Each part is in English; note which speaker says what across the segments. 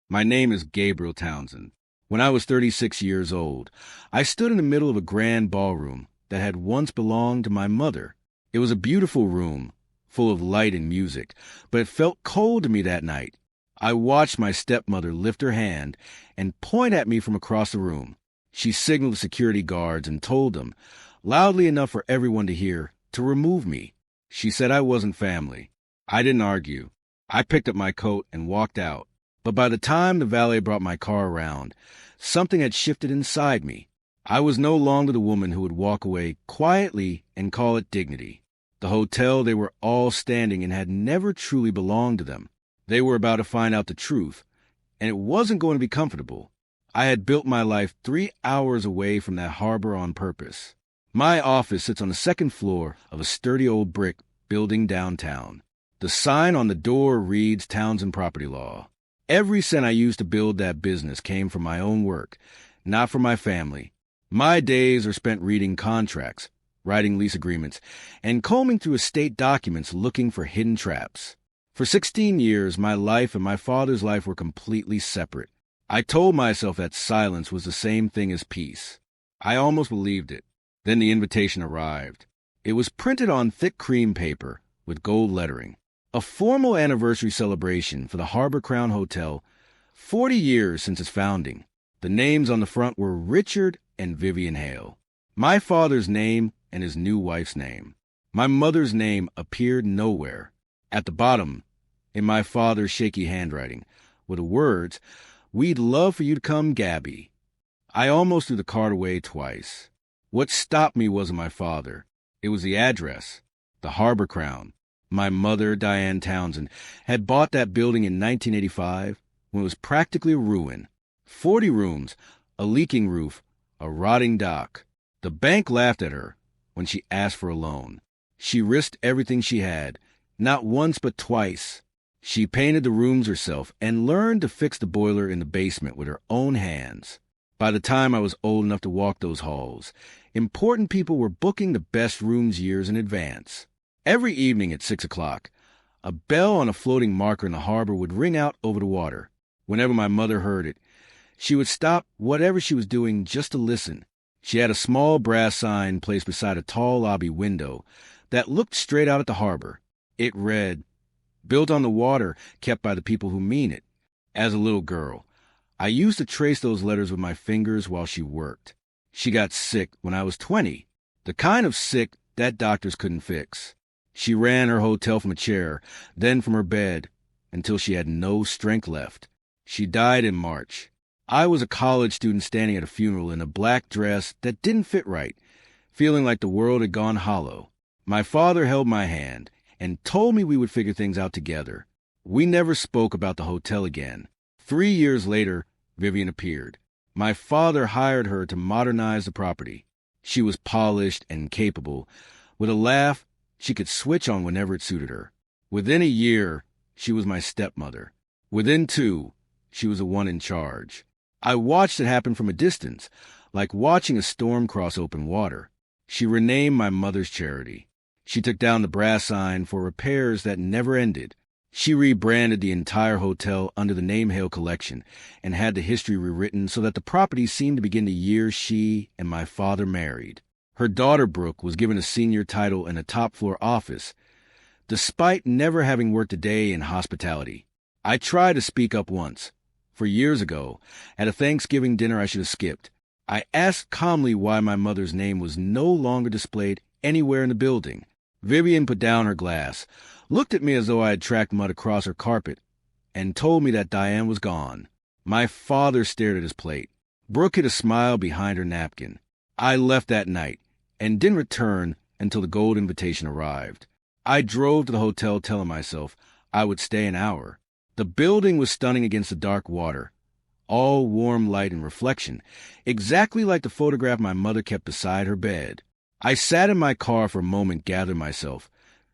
Speaker 1: My name is Gabriel Townsend. When I was 36 years old, I stood in the middle of a grand ballroom that had once belonged to my mother. It was a beautiful room, full of light and music, but it felt cold to me that night. I watched my stepmother lift her hand and point at me from across the room. She signaled the security guards and told them, loudly enough for everyone to hear, to remove me. She said I wasn't family. I didn't argue. I picked up my coat and walked out. But by the time the valet brought my car around, something had shifted inside me. I was no longer the woman who would walk away quietly and call it dignity. The hotel they were all standing in had never truly belonged to them. They were about to find out the truth, and it wasn't going to be comfortable. I had built my life 3 hours away from that harbor on purpose. My office sits on the second floor of a sturdy old brick building downtown. The sign on the door reads Townsend Property Law. Every cent I used to build that business came from my own work, not from my family. My days are spent reading contracts, writing lease agreements, and combing through estate documents looking for hidden traps. For 16 years, my life and my father's life were completely separate. I told myself that silence was the same thing as peace. I almost believed it. Then the invitation arrived. It was printed on thick cream paper with gold lettering. A formal anniversary celebration for the Harbor Crown Hotel, 40 years since its founding. The names on the front were Richard and Vivian Hale. My father's name and his new wife's name. My mother's name appeared nowhere. At the bottom, in my father's shaky handwriting, were the words, "We'd love for you to come, Gabby." I almost threw the card away twice. What stopped me wasn't my father. It was the address, the Harbor Crown. My mother, Diane Townsend, had bought that building in 1985 when it was practically a ruin. 40 rooms, a leaking roof, a rotting dock. The bank laughed at her when she asked for a loan. She risked everything she had, not once but twice. She painted the rooms herself and learned to fix the boiler in the basement with her own hands. By the time I was old enough to walk those halls, important people were booking the best rooms years in advance. Every evening at 6 o'clock, a bell on a floating marker in the harbor would ring out over the water. Whenever my mother heard it, she would stop whatever she was doing just to listen. She had a small brass sign placed beside a tall lobby window that looked straight out at the harbor. It read, "Built on the water, kept by the people who mean it." As a little girl, I used to trace those letters with my fingers while she worked. She got sick when I was 20, the kind of sick that doctors couldn't fix. She ran her hotel from a chair, then from her bed, until she had no strength left. She died in March. I was a college student standing at a funeral in a black dress that didn't fit right, feeling like the world had gone hollow. My father held my hand and told me we would figure things out together. We never spoke about the hotel again. 3 years later, Vivian appeared. My father hired her to modernize the property. She was polished and capable. With a laugh, she could switch on whenever it suited her. Within a year, she was my stepmother. Within 2, she was the one in charge. I watched it happen from a distance, like watching a storm cross open water. She renamed my mother's charity. She took down the brass sign for repairs that never ended. She rebranded the entire hotel under the name Hale Collection and had the history rewritten so that the property seemed to begin the year she and my father married. Her daughter, Brooke, was given a senior title in a top-floor office, despite never having worked a day in hospitality. I tried to speak up once. For years ago, at a Thanksgiving dinner I should have skipped, I asked calmly why my mother's name was no longer displayed anywhere in the building. Vivian put down her glass, looked at me as though I had tracked mud across her carpet, and told me that Diane was gone. My father stared at his plate. Brooke hid a smile behind her napkin. I left that night and didn't return until the gold invitation arrived. I drove to the hotel telling myself I would stay an hour. The building was stunning against the dark water, all warm light and reflection, exactly like the photograph my mother kept beside her bed. I sat in my car for a moment, gathered myself,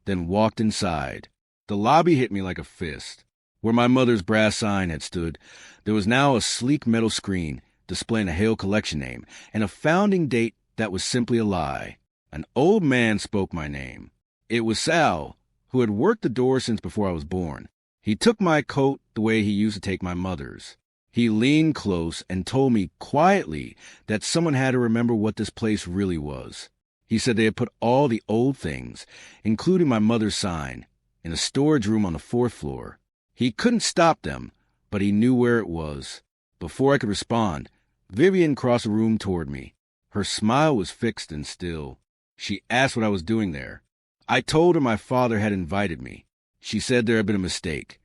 Speaker 1: then walked inside. The lobby hit me like a fist. Where my mother's brass sign had stood, there was now a sleek metal screen displaying a Hale Collection name and a founding date that was simply a lie. An old man spoke my name. It was Sal, who had worked the door since before I was born. He took my coat the way he used to take my mother's. He leaned close and told me quietly that someone had to remember what this place really was. He said they had put all the old things, including my mother's sign, in a storage room on the 4th floor. He couldn't stop them, but he knew where it was. Before I could respond, Vivian crossed the room toward me. Her smile was fixed and still. She asked what I was doing there. I told her my father had invited me. She said there had been a mistake,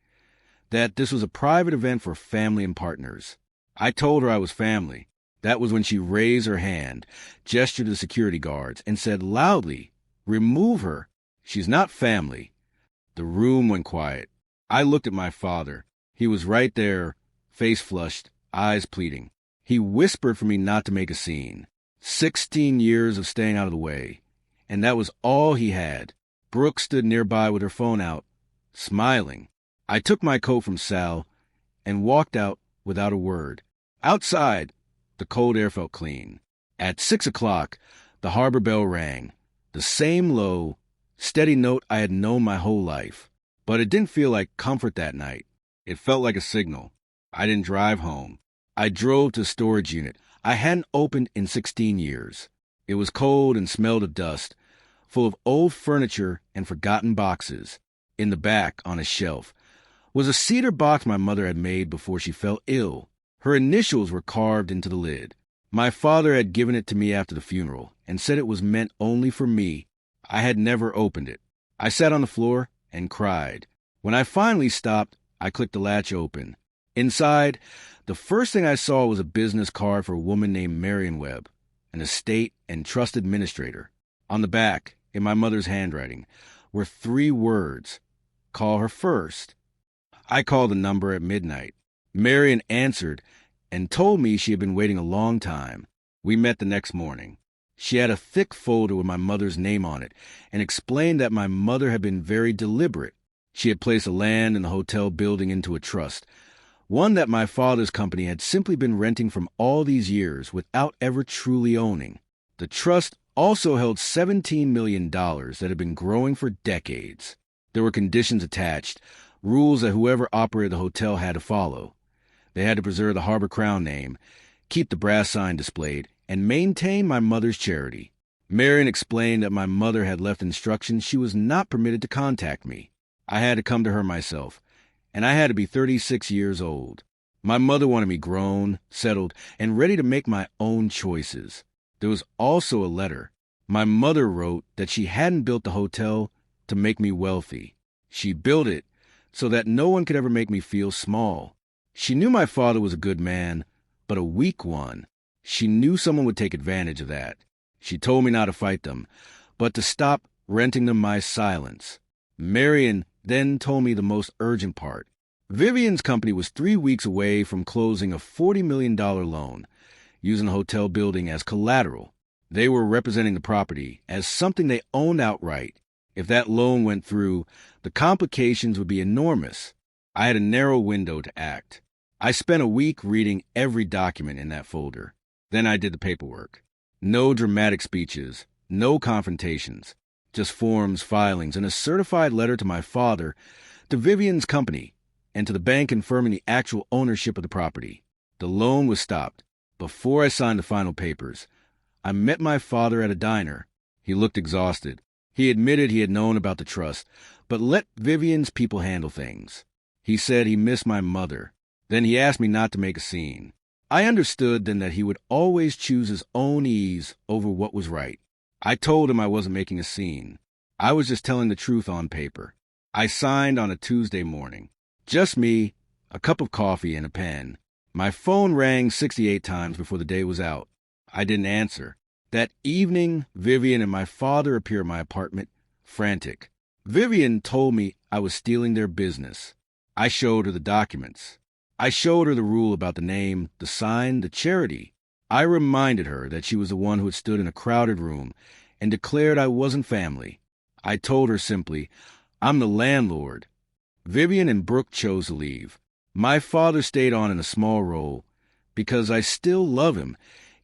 Speaker 1: that this was a private event for family and partners. I told her I was family. That was when she raised her hand, gestured to the security guards, and said loudly, "Remove her. She's not family." The room went quiet. I looked at my father. He was right there, face flushed, eyes pleading. He whispered for me not to make a scene. 16 years of staying out of the way. And that was all he had. Brooke stood nearby with her phone out, smiling. I took my coat from Sal and walked out without a word. Outside, the cold air felt clean. At 6 o'clock, the harbor bell rang. The same low, steady note I had known my whole life. But it didn't feel like comfort that night. It felt like a signal. I didn't drive home. I drove to a storage unit I hadn't opened in 16 years. It was cold and smelled of dust, full of old furniture and forgotten boxes. In the back, on a shelf, was a cedar box my mother had made before she fell ill. Her initials were carved into the lid. My father had given it to me after the funeral and said it was meant only for me. I had never opened it. I sat on the floor and cried. When I finally stopped, I clicked the latch open. Inside, the first thing I saw was a business card for a woman named Marion Webb, an estate and trust administrator. On the back, in my mother's handwriting, were 3 words. Call her first. I called the number at midnight. Marion answered and told me she had been waiting a long time. We met the next morning. She had a thick folder with my mother's name on it and explained that my mother had been very deliberate. She had placed the land in the hotel building into a trust, one that my father's company had simply been renting from all these years without ever truly owning. The trust also held $17 million that had been growing for decades. There were conditions attached, rules that whoever operated the hotel had to follow. They had to preserve the Harbor Crown name, keep the brass sign displayed, and maintain my mother's charity. Marion explained that my mother had left instructions she was not permitted to contact me. I had to come to her myself, and I had to be 36 years old. My mother wanted me grown, settled, and ready to make my own choices. There was also a letter. My mother wrote that she hadn't built the hotel to make me wealthy. She built it so that no one could ever make me feel small. She knew my father was a good man, but a weak one. She knew someone would take advantage of that. She told me not to fight them, but to stop renting them my silence. Marion then told me the most urgent part. Vivian's company was 3 weeks away from closing a $40 million loan, using the hotel building as collateral. They were representing the property as something they owned outright. If that loan went through, the complications would be enormous. I had a narrow window to act. I spent a week reading every document in that folder. Then I did the paperwork. No dramatic speeches, no confrontations, just forms, filings, and a certified letter to my father, to Vivian's company, and to the bank confirming the actual ownership of the property. The loan was stopped. Before I signed the final papers, I met my father at a diner. He looked exhausted. He admitted he had known about the trust, but let Vivian's people handle things. He said he missed my mother. Then he asked me not to make a scene. I understood then that he would always choose his own ease over what was right. I told him I wasn't making a scene. I was just telling the truth on paper. I signed on a Tuesday morning. Just me, a cup of coffee, and a pen. My phone rang 68 times before the day was out. I didn't answer. That evening, Vivian and my father appeared at my apartment, frantic. Vivian told me I was stealing their business. I showed her the documents. I showed her the rule about the name, the sign, the charity. I reminded her that she was the one who had stood in a crowded room and declared I wasn't family. I told her simply, I'm the landlord. Vivian and Brooke chose to leave. My father stayed on in a small role because I still love him,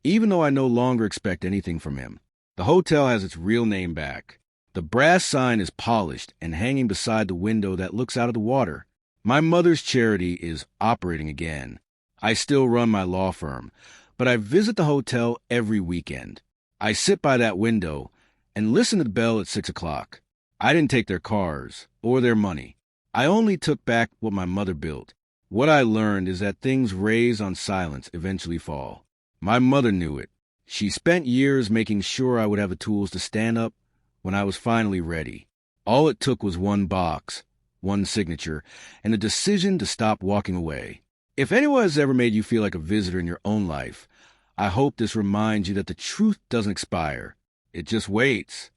Speaker 1: even though I no longer expect anything from him. The hotel has its real name back. The brass sign is polished and hanging beside the window that looks out of the water. My mother's charity is operating again. I still run my law firm, but I visit the hotel every weekend. I sit by that window and listen to the bell at 6 o'clock. I didn't take their cars or their money. I only took back what my mother built. What I learned is that things raised on silence eventually fall. My mother knew it. She spent years making sure I would have the tools to stand up when I was finally ready. All it took was one box, one signature, and a decision to stop walking away. If anyone has ever made you feel like a visitor in your own life, I hope this reminds you that the truth doesn't expire. It just waits.